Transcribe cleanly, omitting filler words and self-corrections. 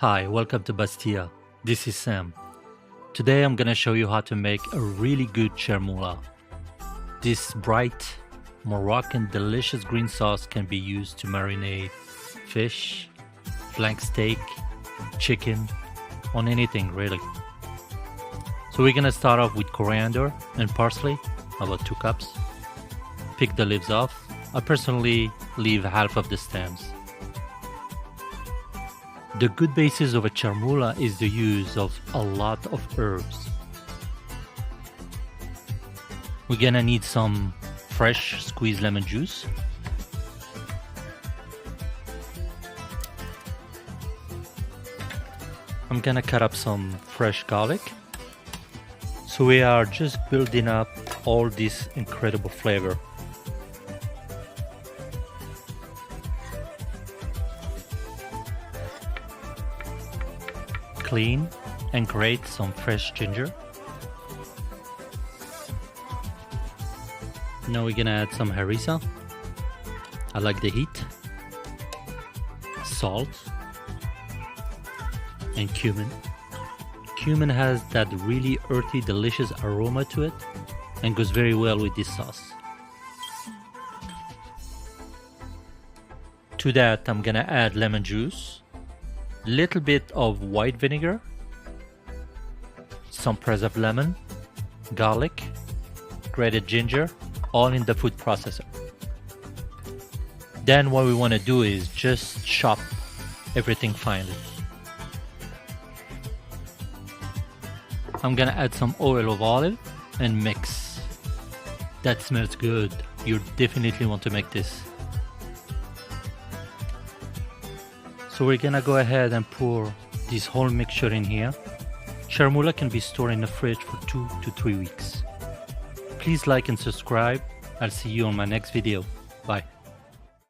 Hi, welcome to Bastia. This is Sam. Today I'm gonna show you how to make a really good chermoula. This bright, Moroccan delicious green sauce can be used to marinate fish, flank steak, chicken, on anything really. So we're gonna start off with coriander and parsley, about 2 cups. Pick the leaves off. I personally leave half of the stems. The good basis of a chermoula is the use of a lot of herbs. We're gonna need some fresh squeezed lemon juice. I'm gonna cut up some fresh garlic. So we are just building up all this incredible flavor. Clean and grate some fresh ginger. Now we're gonna add some harissa. I like the heat. Salt and cumin. Cumin has that really earthy, delicious aroma to it and goes very well with this sauce. To that, I'm gonna add lemon juice, little bit of white vinegar, some preserved lemon, garlic, grated ginger, all in the food processor. Then what we want to do is just chop everything finely. I'm gonna add some oil of olive and mix. That smells good. You definitely want to make this. So we're gonna go ahead and pour this whole mixture in here. Chermoula can be stored in the fridge for 2 to 3 weeks. Please like and subscribe. I'll see you on my next video. Bye.